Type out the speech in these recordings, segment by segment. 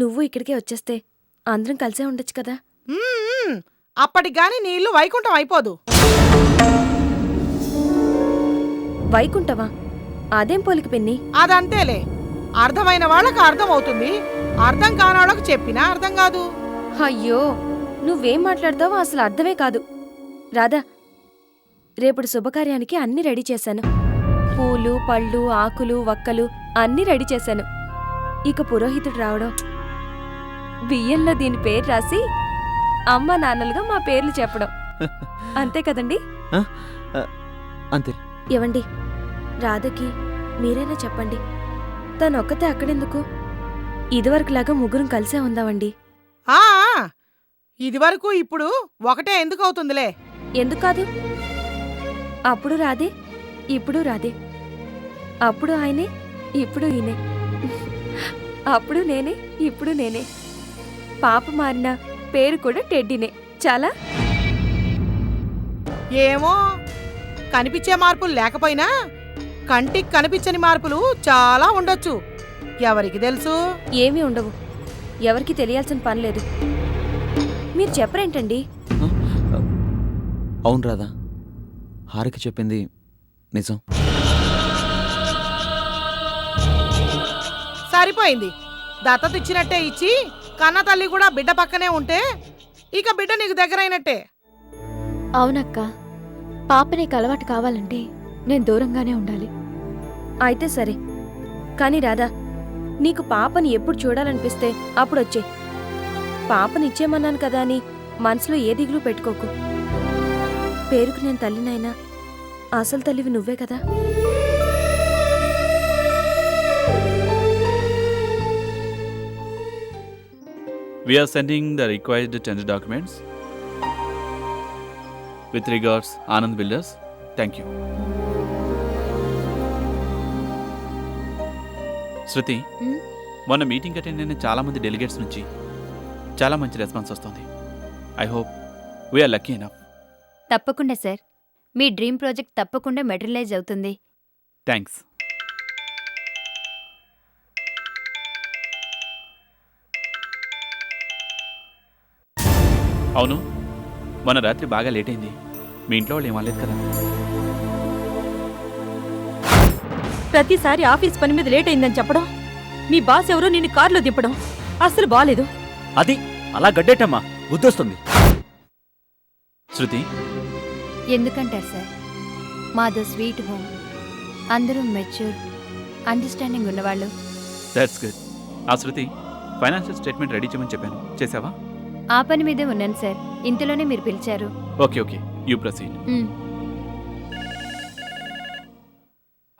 నువ్వు ఇక్కడికే వచ్చేస్తే అందరం కలిసే ఉండొచ్చు కదా. అప్పటికి నీ ఇల్లు వైకుంఠం అయిపోదు. వైకుంఠవా? అదేం పోలిక పిన్ని? అదంతేలే, అర్థమైన వాళ్ళకి అర్థం అవుతుంది, అర్థం కానోళ్ళకు చెప్పినా అర్థం కాదు. అయ్యో, నువ్వేం మాట్లాడతావో అసలు అర్థమే కాదు. రాధా, రేపటి శుభకార్యానికి అన్నీ రెడీ చేశాను. పూలు, పళ్ళు, ఆకులు, వక్కలు అన్నీ రెడీ చేశాను. ఇక పురోహితుడు రావడం, బియ్యంలో దీని పేరు రాసి అమ్మ నాన్నలుగా మా పేర్లు చెప్పడం, అంతే కదండి? అంతే. ఏవండి, రాధకి మీరైనా చెప్పండి, తనొక్కతే అక్కడెందుకు? ఇదివరకులాగా ముగ్గురం కలిసే ఉందామండి. ఆ ఇదివరకు ఇప్పుడు ఒకటే ఎందుకు అవుతుందిలే. ఎందుకు కాదు? అప్పుడు రాదే, ఇప్పుడు రాదే. అప్పుడు ఆయనే, ఇప్పుడు ఈయనే. అప్పుడు నేనే, ఇప్పుడు నేనే. పాప మారిన పేరు కూడా టెడ్డీనే. చాలా ఏమో, కనిపించే మార్పులు లేకపోయినా కంటికి కనిపించని మార్పులు చాలా ఉండొచ్చు. ఎవరికి తెలుసు? ఏమీ ఉండవు, ఎవరికి తెలియాల్సిన పనిలేదు. మీరు చెప్పరేంటండి? అవును రాదా, హారిక చెప్పింది నిజం. సరిపోయింది. దత్తత ఇచ్చినట్టే ఇచ్చి కన్న తల్లి కూడా బిడ్డ పక్కనే ఉంటే ఇక బిడ్డ నీకు దగ్గరైనట్టే. అవునక్క, పాప నీకు అలవాటు కావాలంటే నేను దూరంగానే ఉండాలి. అయితే సరే, కాని రాధా, నీకు పాపని ఎప్పుడు చూడాలనిపిస్తే అప్పుడొచ్చే. పాపనిచ్చేమన్నాను కదా అని మనసులో ఏ దిగులు పెట్టుకోకు. పేరుకు నేను తల్లినైనా అసలు తల్లివి నువ్వే కదా. We are sending the required tender documents. With regards, Anand Builders. Thank you. శృతి, మొన్న మీటింగ్ అటెండ్ అయిన చాలా మంది డెలిగేట్స్ నుంచి చాలా మంచి రెస్పాన్స్ వస్తుంది. I hope we are lucky enough. తప్పకుండా సార్, మీ డ్రీమ్ ప్రాజెక్ట్ తప్పకుండా మెటీరియలైజ్ అవుతుంది. థ్యాంక్స్. అవును, మొన్న రాత్రి బాగా లేట్ అయింది. మీ ఇంట్లో వాళ్ళు ఏమలేదు కదా? ప్రతిసారి ఆఫీస్ పని మీద లేట్ అయిందని చెప్పడం, మీ బాస్ ఎవరో నిన్ను కారులో దింపడం అస్సలు బాలేదు. అది అలా గడ్డేటమ్మా, గుర్తొస్తుంది. శృతి, ఎందుకంటారు సార్, మాదో స్వీట్ హోమ్, అందరూ మెచ్యూర్, అండర్స్టాండింగ్ ఉన్నవాళ్ళు. That's good. ఆ శృతి, ఫైనాన్షియల్ స్టేట్మెంట్ రెడీ చేయమని చెప్పాను, చేసావా? ఆ పని మీదే ఉన్నాను సార్, ఇంతలోనే మీరు పిలిచారు. Okay okay, you proceed.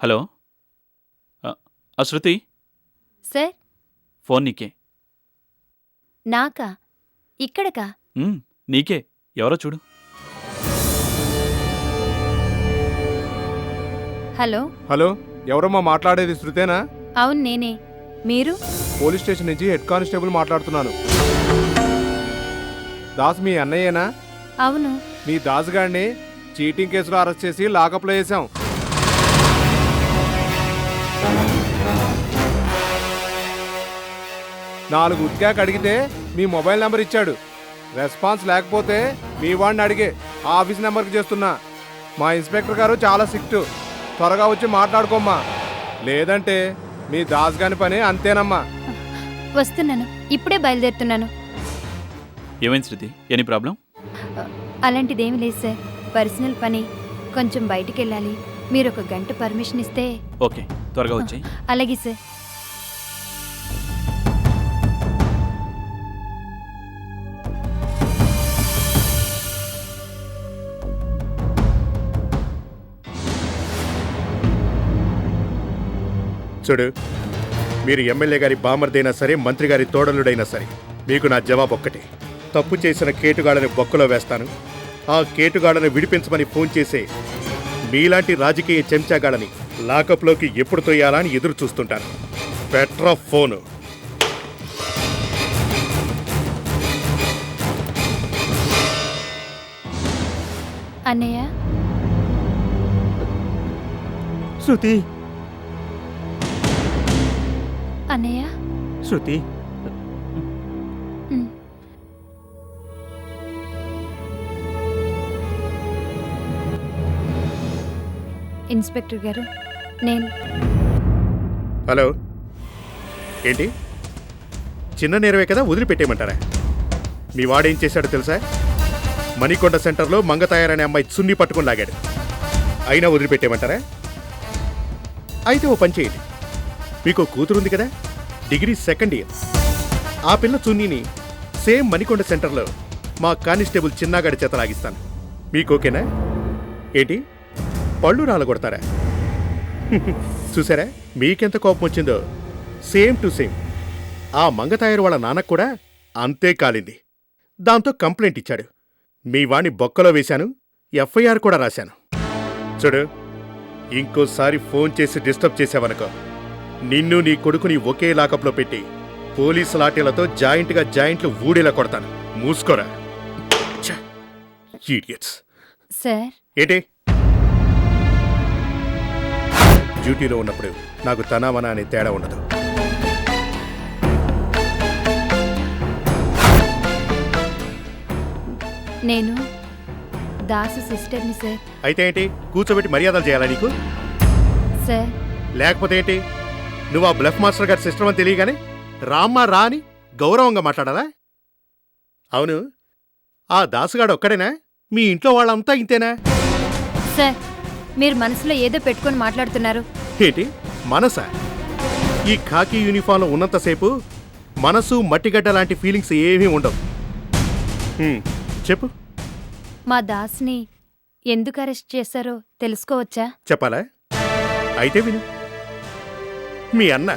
Hello Shruti, sir. Phone నీకే. నాకా? ఇక్కడకా? నీకే. ఎవరో చూడు. హలో హలో, ఎవరమ్మా మాట్లాడేది? శృతేనా? అవును నేనే. మీరు? పోలీస్ స్టేషన్ నుంచి హెడ్ కానిస్టేబుల్ మాట్లాడుతున్నాను. దాస్ మీ అన్నయ్యేనా? అవును. మీ దాసుగాడిని చీటింగ్ కేసులో అరెస్ట్ చేసి లాకప్లో వేసాం. నాలుగు ఉత్కాక అడిగితే మీ మొబైల్ నెంబర్ ఇచ్చాడు. రెస్పాన్స్ లేకపోతే మీ వాడిని అడిగే ఆఫీస్ నెంబర్కి చేస్తున్నా. మా ఇన్స్పెక్టర్ గారు చాలా స్ట్రిక్ట్. త్వరగా వచ్చి మాట్లాడుకోమ్మా, లేదంటే మీ దాసుగాని పని అంతేనమ్మా. వస్తున్నాను, ఇప్పుడే బయలుదేరుతున్నాను. ఏమైంది శృతి, ఎనీ ప్రాబ్లం? అలాంటిదేమీ లేదు సార్, పర్సనల్ పని, కొంచెం బయటికి వెళ్ళాలి. మీరు 1 గంట పర్మిషన్ ఇస్తే. ఓకే, త్వరగా వచ్చాయి. అలాగే సార్. చూడు, మీరు ఎమ్మెల్యే గారి బామర్దైనా సరే, మంత్రి గారి తోడలుడైనా సరే, మీకు నా జవాబు ఒక్కటే. తప్పు చేసిన కేటుగాళ్ళని బొక్కలో వేస్తాను. ఆ కేటుగాళ్ళని విడిపించమని ఫోన్ చేసే మీలాంటి రాజకీయ చెంచాగాళ్ళని లాకప్లోకి ఎప్పుడు తోయాలా అని ఎదురు చూస్తుంటాను. Petra phone. అన్నయ్య. శృతి. అన్నయ్య. శృతి, ఇన్స్పెక్టర్ గారు, నేను హలో, ఏంటి చిన్న నేరవే కదా, వదిలిపెట్టేయమంటారా? మీ వాడేం చేశాడో తెలుసా? మణికొండ సెంటర్లో మంగ తయారనే అమ్మాయి చున్ని పట్టుకుని లాగాడు. అయినా వదిలిపెట్టేయమంటారా? అయితే ఓ పని చేయండి, మీకు కూతురుంది కదా, డిగ్రీ సెకండ్ ఇయర్. ఆ పిల్ల చున్నీని సేమ్ మణికొండ సెంటర్లో మా కానిస్టేబుల్ చిన్నాగాడి చేత లాగిస్తాను. మీకు ఓకేనా? ఏంటి పళ్ళు రాలగొడతారా? చూసారా మీకెంత కోపం వచ్చిందో? సేమ్ టు సేమ్ ఆ మంగతాయరు వాళ్ళ నాన్నకు కూడా అంతే కాలింది. దాంతో కంప్లైంట్ ఇచ్చాడు. మీ వాణ్ణి బొక్కలో వేశాను, ఎఫ్ఐఆర్ కూడా రాశాను. చూడు, ఇంకోసారి ఫోన్ చేసి డిస్టర్బ్ చేసావనుకో, నిన్ను నీ కొడుకుని ఒకే లాకప్లో పెట్టి పోలీసు లాఠీలతో జాయింట్లు ఊడేలా కొడతాను. మూసుకోరా. ఈడియట్స్. సార్, ఏంటి? డ్యూటీలో ఉన్నప్పుడు నాకు తనామన అనే తేడా ఉండదు. నేను దాసు సిస్టర్ని సార్. అయితే ఏంటి, కూర్చోబెట్టి మర్యాదలు చేయాలా నీకు? సార్, లేకపోతే ఏంటి, నువ్వు ఆ బ్లఫ్ మాస్టర్ గారి సిస్టర్ అని తెలియగానే రామ్మా రా అని గౌరవంగా మాట్లాడాలా? అవును, ఆ దాసుగాడు ఒక్కడేనా? మీ ఇంట్లో వాళ్ళంతా ఇంతేనా? సార్, మీరు మనసులో ఏదో పెట్టుకొని మాట్లాడుతున్నారు. ఏంటి మనసా? ఈ ఖాకీ యూనిఫామ్లో ఉన్నంతసేపు మనసు మట్టిగడ్డ లాంటి ఫీలింగ్స్ ఏమీ ఉండవు. చెప్పు. మా దాస్ని ఎందుకు అరెస్ట్ చేశారో తెలుసుకోవచ్చా? చెప్పాలా? అయితే విను. మీ అన్న,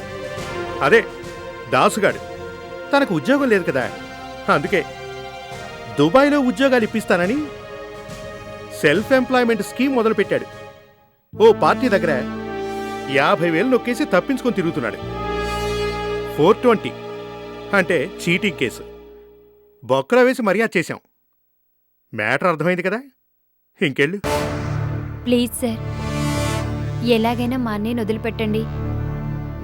అదే దాసుగాడు, తనకు ఉద్యోగం లేదు కదా, అందుకే దుబాయ్లో ఉద్యోగాలు ఇప్పిస్తానని సెల్ఫ్ ఎంప్లాయ్మెంట్ స్కీమ్ మొదలుపెట్టాడు. ఓ పార్టీ దగ్గర 50,000 నొక్కేసి తప్పించుకొని తిరుగుతున్నాడు. 420 అంటే చీటింగ్ కేసు. బొక్కలో వేసి మర్యాద చేశాం. మ్యాటర్ అర్థమైంది కదా, ఇంకెళ్ళు. ప్లీజ్ సార్, ఎలాగైనా మా అన్నయ్యని వదిలిపెట్టండి.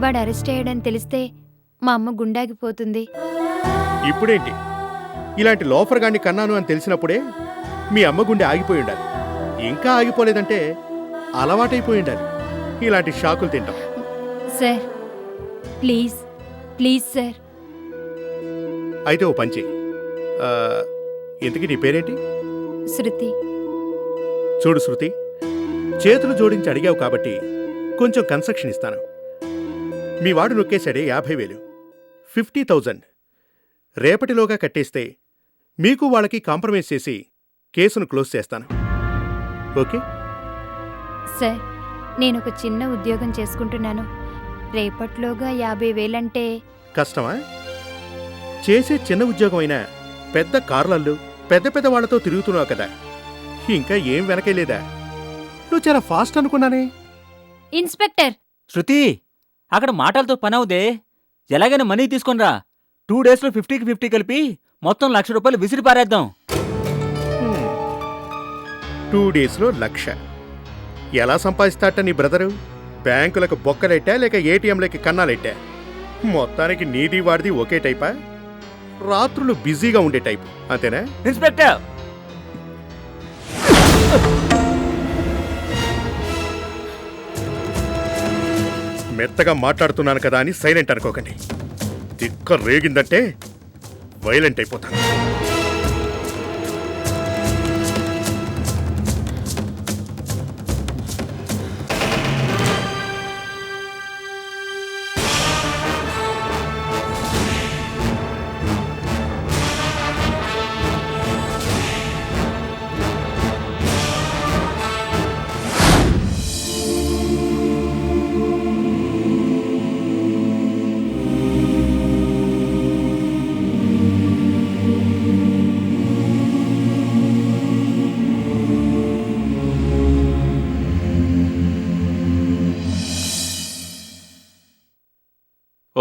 వాడు అరెస్ట్ అయ్యాడని తెలిస్తే మా అమ్మ గుండాగిపోతుంది. ఇప్పుడేంటి, ఇలాంటి లోఫర్ గాన్ని కన్నాను అని తెలిసినప్పుడే మీ అమ్మ గుండె ఆగిపోయి ఉండాలి. ఇంకా ఆగిపోలేదంటే అలవాటైపోయి ఉండాలి ఇలాంటి షాకులు తింటాం. Sir, please please sir. అయితే ఓ పంచి, ఇంతకీ నీ పేరేంటి? శృతి. చూడు శృతి, చేతులు జోడించి అడిగావు కాబట్టి కొంచెం కన్సెషన్ ఇస్తాను. మీ వాడు నొక్కేశాడే 50,000, 50,000 రేపటిలోగా కట్టేస్తే మీకు వాళ్ళకి కాంప్రమైజ్ చేసి కేసును క్లోజ్ చేస్తాను. ఓకే? సార్, నేను ఒక చిన్న ఉద్యోగం చేసుకుంటున్నాను. రేపట్లోగా 50,000 అంటే కష్టమా? చేసే చిన్న ఉద్యోగం అయినా పెద్ద కార్లల్లో పెద్ద పెద్ద వాళ్లతో తిరుగుతున్నావు కదా, ఇంకా ఏం వెనకేలేదా? నువ్వు చాలా ఫాస్ట్ అనుకున్నానే. ఇన్స్పెక్టర్! శృతి, అక్కడ మాటలతో పనవుదే. ఎలాగైనా మనీ తీసుకొనిరా. 2 డేస్లో 50కి 50 కలిపి మొత్తం ₹1,00,000 విసిరి పారేద్దాం. 2 డేస్లో 1,00,000 ఎలా సంపాదిస్తాట నీ బ్రదరు? బ్యాంకులకు బొక్కలెట్టా లేక ఏటీఎంలకి కన్నాలెట్టా? మొత్తానికి నీది వాడిది ఒకే టైపా? రాత్రులు బిజీగా ఉండే టైపు, అంతేనా? ఇన్స్పెక్టర్! మెత్తగా మాట్లాడుతున్నాను కదా అని సైలెంట్ అనుకోకండి. తిక్క రేగిందంటే వైలెంట్ అయిపోతాను.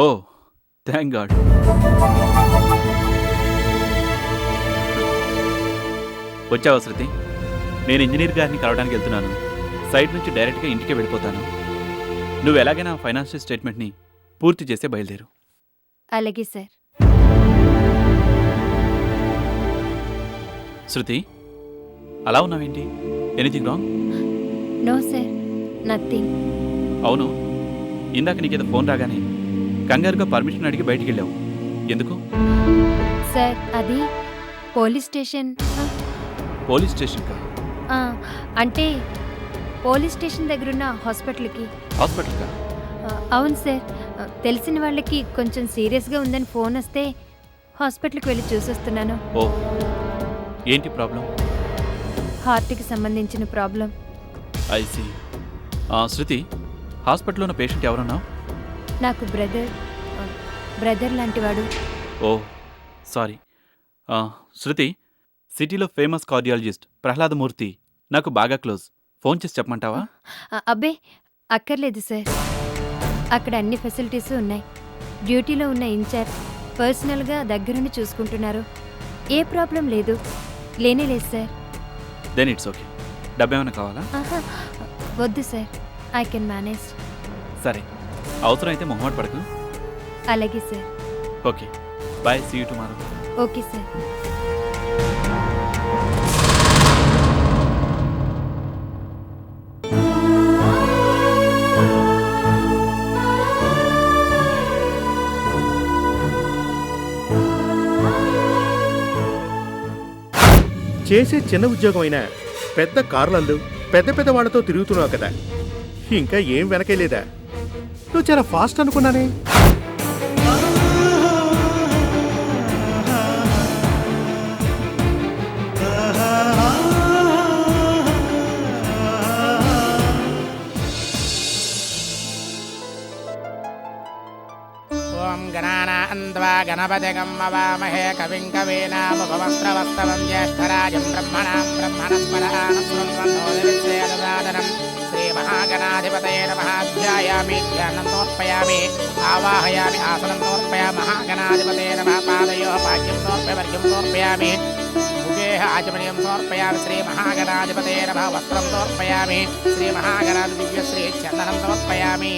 ఓ, థ్యాంక్ గాడ్. వచ్చావా శృతి? నేను ఇంజనీర్ గారిని కలవడానికి వెళ్తున్నాను. సైట్ నుంచి డైరెక్ట్గా ఇంటికే వెళ్ళిపోతాను. నువ్వు ఎలాగైనా ఫైనాన్షియల్ స్టేట్మెంట్ని పూర్తి చేస్తే బయలుదేరు. అలాగే సార్. శృతి, అలా ఉన్నావేంటి? Anything wrong? No sir. Nothing. అవును, ఇందాక నీకేదో ఫోన్ రాగానే కంగారుగా పర్మిషన్ అడిగి బయటికి వెళ్ళావు. ఎందుకు? సార్ అది పోలీస్ స్టేషన్. పోలీస్ స్టేషన్కా? ఆ, అంటే పోలీస్ స్టేషన్ దగ్గరున్న హాస్పిటల్కి. హాస్పిటల్కా? అవును సార్, తెలిసిన వాళ్ళకి కొంచెం సీరియస్గా ఉందని ఫోన్ వస్తే హాస్పిటల్కి వెళ్ళి చూసొస్తున్నాను. ఓ, ఏంటి ప్రాబ్లం? హార్ట్కి సంబంధించిన ప్రాబ్లం. ఐసి. శృతి, హాస్పిటల్లో ఉన్న పేషెంట్ ఎవరున్నావు? నాకు బ్రదర్ లాంటివాడు. ఓ సారీ. శృతి, సిటీలో ఫేమస్ కార్డియాలజిస్ట్ ప్రహ్లాదమూర్తి నాకు బాగా క్లోజ్. ఫోన్ చేసి చెప్పమంటావా? అబ్బే అక్కర్లేదు సార్, అక్కడ అన్ని ఫెసిలిటీస్ ఉన్నాయి. డ్యూటీలో ఉన్న ఇన్ఛార్జ్ పర్సనల్గా దగ్గరుండి చూసుకుంటున్నారు. ఏ ప్రాబ్లం లేదు, లేనే లేదు సార్. Then it's okay. డబ్బేమైనా కావాలా? ఆహా, వద్దు సార్, ఐ కెన్ మేనేజ్. సరే, అవసరం అయితే మొహమాట పడకు. అలాగే sir. Okay, bye, see you tomorrow. Okay sir. చేసే చిన్న ఉద్యోగం అయినా పెద్ద కార్లల్లో పెద్ద పెద్ద వాళ్ళతో తిరుగుతున్నావు కదా, ఇంకా ఏం వెనకే లేదా? నువ్వు చాలా ఫాస్ట్ అనుకున్నానే. ఓం గణానాన్వా గణపతిగం అవామహే కవిం కవీనాముపవస్త్రవస్తవం జ్యేష్ఠరాజం బ్రహ్మణాం బ్రహ్మణస్పదానస్మృన్వన్నోదవిశ్వేదసాదనం శ్రీమహాగణాధిపతయే నమః. ధ్యాయామి ధ్యానం సమర్పయామి, ఆవాహయామి ఆసనం సమర్పయామి. మహాగణాధిపతయే నమః. పాదయోః పాద్యం సమర్పయామి, సమర్పయామి. ముఖేః ఆచమనీయం సమర్పయామి. శ్రీమహాగణాధిపతయే నమః. వస్త్రం సమర్పయామి. శ్రీమహాగణాధి దివ్యశ్రీ చందనం సమర్పయామి.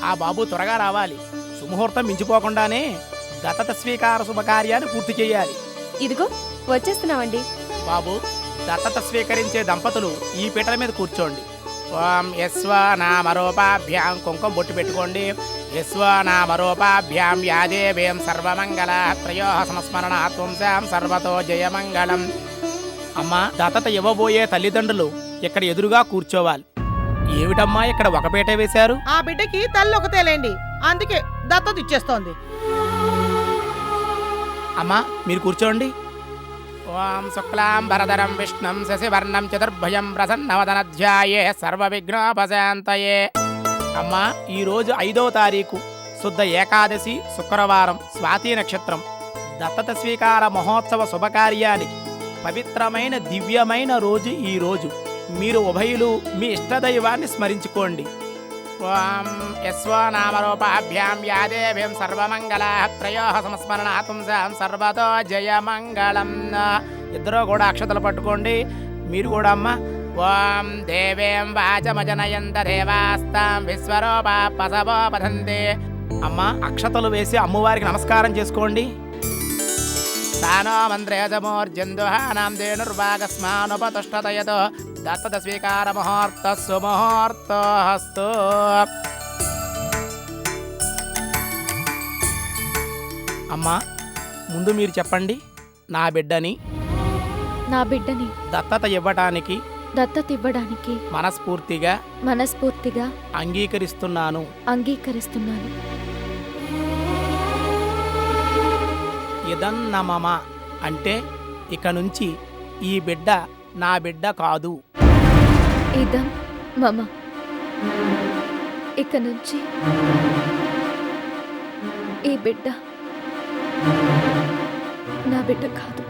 ఆ బాబు త్వరగా రావాలి, సుముహూర్తం మించిపోకుండానే దత్తత స్వీకార శుభకార్యాన్ని పూర్తి చేయాలి. ఇదిగో వచ్చేస్తున్నామండి. బాబు, దత్తత స్వీకరించే దంపతులు ఈ పీటల మీద కూర్చోండి. ఓం యస్వనామరూపాభ్యాం, కుంకుమ బొట్టు పెట్టుకోండి. యస్వనామరూపాభ్యాం యాదేవేం సర్వమంగళ త్రయోః సంస్మరణాత్వం శాం సర్వతో జయమంగళం. అమ్మా, దత్తత ఇవ్వబోయే తల్లిదండ్రులు ఇక్కడ ఎదురుగా కూర్చోవాలి. ఏమిటమ్మా ఇక్కడ ఒక పీట వేశారు? ఆ బిడ్డకి తల్లి ఒకతేలేండి, అందుకే దత్తత ఇచ్చేస్తోంది. అమ్మా మీరు కూర్చోండి. ఓం శుక్లాం వరదరం విష్ణుం శశివర్ణం చతుర్భుజం ప్రసన్నవదనధ్యాయే సర్వవిఘ్నోపశాంతయే. అమ్మా, ఈరోజు 5వ తారీఖు శుద్ధ ఏకాదశి శుక్రవారం, స్వాతి నక్షత్రం. దత్తత స్వీకార మహోత్సవ శుభకార్యానికి పవిత్రమైన దివ్యమైన రోజు ఈ రోజు. మీరు ఉభయులు మీ ఇష్టదైవాన్ని స్మరించుకోండి. ఓం యస్వనామరూపాభ్యాం యాదేవ్యం సర్వమంగళ త్రయోః సంస్మరణాత్వం శాం సర్వతో జయమంగళం. ఇద్దరూ కూడా అక్షతలు పట్టుకోండి. మీరు కూడా అమ్మ. ఓం దేవేం వాచమజనయంత దేవాస్తాం విశ్వరూపా పసవో పఠంతే. అమ్మ, అక్షతలు వేసి అమ్మవారికి నమస్కారం చేసుకోండి. తానో మంత్రేజమోర్జందుహానాం దేనుర్వాగస్మానుపతుష్టతయతో దత్తత స్వీకార ముహూర్త సుముహూర్తోస్తు. అమ్మా, ముందు మీరు చెప్పండి. నా బిడ్డని దత్తత ఇవ్వటానికి మనస్ఫూర్తిగా అంగీకరిస్తున్నాను. ఇదన్న మమ అంటే ఇక నుంచి ఈ బిడ్డ నా బిడ్డ కాదు. ఇదం మమ, ఇక నుంచి ఈ బిడ్డ నా బిడ్డ కాదు.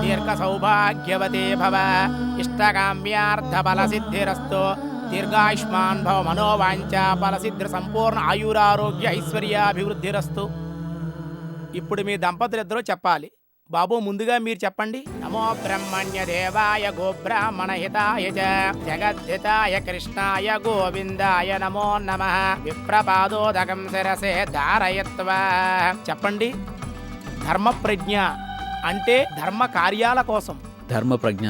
దీర్ఘ సౌభాగ్యవతే భవ, ఇష్టకామ్యార్థ ఫల సిద్ధిరస్తు. దీర్ఘాయుష్మాన్ భవ, మనోవాంఛా ఫల సిద్ధి సంపూర్ణ ఆయురారోగ్య ఐశ్వర్యాభివృద్ధిరస్తు. ఇప్పుడు మీ దంపతులిద్దరూ చెప్పాలి. బాబు ముందుగా మీరు చెప్పండి. నమో బ్రహ్మణ్య దేవాయ గోబ్రాహ్మణ హితాయ చ జగద్ధితాయ కృష్ణాయ గోవిందాయ నమో నమః. విప్రపాదోదకం శిరసే ధారయత్వా. చెప్పండి. ధర్మప్రజ్ఞ అంటే ధర్మ కార్యాల కోసం. ధర్మ ప్రజ్ఞ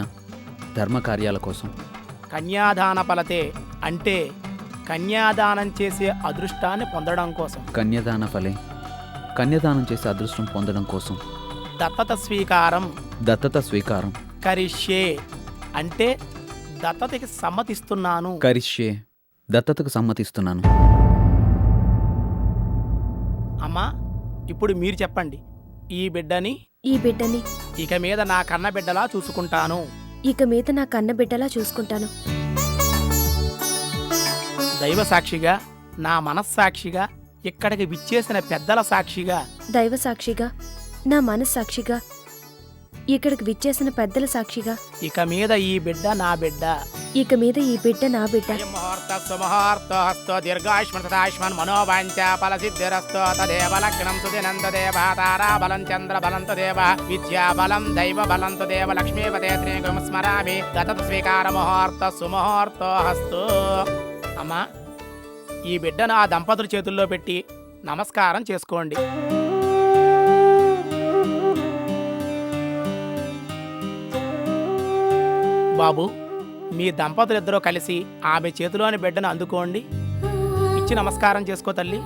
ధర్మ కార్యాల కోసం. కన్యాదాన ఫలతే అంటే కన్యాదానం చేసే అదృష్టాన్ని పొందడం కోసం. కన్యదాన ఫలే కన్యదానం చేసే అదృష్టం పొందడం కోసం. దత్తత స్వీకారం దత్తత స్వీకారం. కరిష్యే అంటే దత్తతకి సమ్మతిస్తున్నాను. కరిష్యే దత్తతకు సమ్మతిస్తున్నాను. అమ్మా ఇప్పుడు మీరు చెప్పండి. ఈ బిడ్డని ఇక మీద నా కన్న బిడ్డలా చూసుకుంటాను. నా కన్నబిడ్డలా చూసుకుంటాను. దైవ సాక్షిగా, నా మనస్సాక్షిగా, ఇక్కడికి విచ్చేసిన పెద్దల సాక్షిగా, దైవ సాక్షిగా, నా మనస్సాక్షిగా, ఇక్కడికి విచ్చేసిన పెద్దల సాక్షిగా, ఇక మీద ఈ బిడ్డ నా బిడ్డ. ముహూర్త సుముహూర్తోస్తు దీర్ఘాయుష్మన్ సదాయుష్మన్ మనోవాంఛ ఫలసిద్ధిరస్తు తదేవ లగ్నం సుదినం తదేవ తారాబలం చంద్రబలం తదేవ విద్యాబలం దైవబలం తదేవ లక్ష్మీపతే త్రిగుం స్మరామి. దత్తత స్వీకార ముహూర్త సుముహూర్తోస్తు. అమ్మా ఈ బిడ్డను ఆ దంపతుల చేతుల్లో పెట్టి నమస్కారం చేసుకోండి. బాబు మీ దంపతులిద్దరూ కలిసి ఆమె చేతిలోని బిడ్డను అందుకోండి. ఇచ్చి నమస్కారం చేసుకో తల్లి.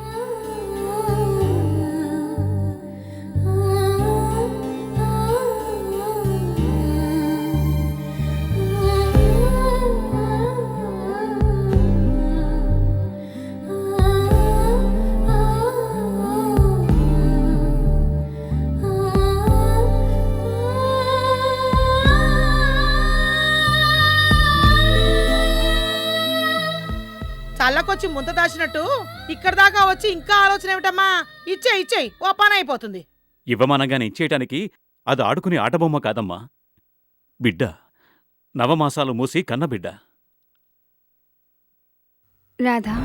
చల్లకొచ్చి ముంత దాచినట్టు ఇక్కడ దాకా వచ్చి ఇంకా ఆలోచన ఏమిటమ్మా? ఇచ్చేయి ఓ పని అయిపోతుంది. ఇవ్వమనగానే ఇచ్చేయటానికి అది ఆడుకుని ఆటబొమ్మ కాదమ్మా. బిడ్డ నవమాసాలు మూసి కన్నబిడ్డ. రాధా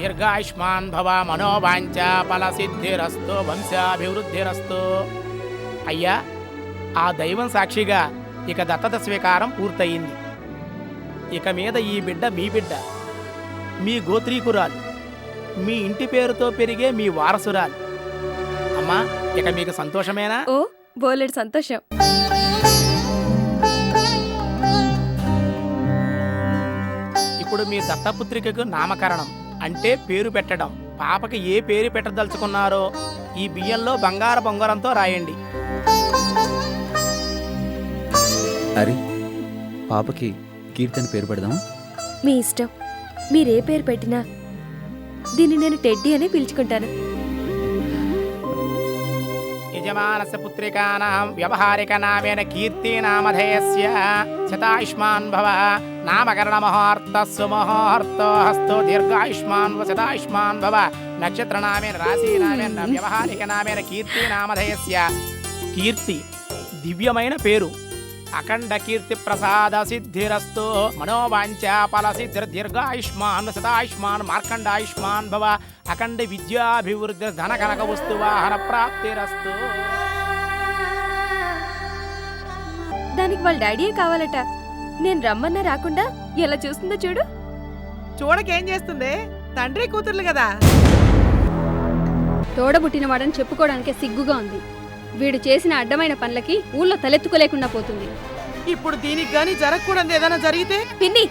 దీర్ఘాయుష్మాన్ భవ మనోవాంఛ ఫలసిద్ధిరస్తు వంశాభివృద్ధిరస్తు. అయ్యా ఆ దైవం సాక్షిగా ఇక దత్తత స్వీకారం పూర్తయింది. ఇక మీద ఈ బిడ్డ మీ బిడ్డ, మీ గోత్రీకురాలు, మీ ఇంటి పేరుతో పెరిగే మీ వారసురాలు. అమ్మా ఇక మీకు సంతోషమేనా? ఓ బోలెడు సంతోషం. ఇప్పుడు మీ దత్తపుత్రికకు నామకరణం అంటే పేరు పెట్టడం. పాపకి ఏ పేరు పెట్టదలుచుకున్నారో ఈ బియ్యంలో బంగారు బొంగరంతో రాయండి. అరే పాపకి కీర్తన పేరు పెడదామా? మీ ఇష్టం. మీరే పేరు పెట్టినా దీన్ని నేను టెడ్డీ అని పిలుచుకుంటాను. యజమానస్య పుత్రికానాం వ్యవహారిక నామేన కీర్తి నామధేయస్య శతాయుష్మాన్ భవ. నామకరణ ముహూర్త సుముహూర్తోస్తు దీర్ఘాయుష్మాన్ శతాయుష్మాన్ భవ. నక్షత్ర నామేన రాశి నామేన వ్యవహారిక నామేన కీర్తి నామధేయస్య. కీర్తి దివ్యమైన పేరు. అఖండ కీర్తి ప్రసాద సిద్ధిరస్తు. మనోవాంఛ ఫలసిద్ధి దీర్ఘాయుష్మాన్ శతాయుష్మాన్ మార్కండాయుష్మాన్ భవ. అఖండ విద్యాభివృద్ధి ధన కనక వస్తు వాహన ప్రాప్తిరస్తు. దానికి వాళ్ళ డాడీయే కావాలట. నేను రమ్మన్నా రాకుండా ఎలా చూస్తుందో చూడు. చూడకేం చేస్తుంది? తండ్రి కూతుర్లు కదా. తోడబుట్టినవాడని చెప్పుకోవడానికే సిగ్గుగా ఉంది. వీడు చేసిన అడ్డమైన పనులకి ఊళ్ళో తలెత్తుకోలేకుండా పోతుంది. ఇప్పుడు దీనికి గాని జరగకూడదు ఏదైనా జరిగితే పిన్ని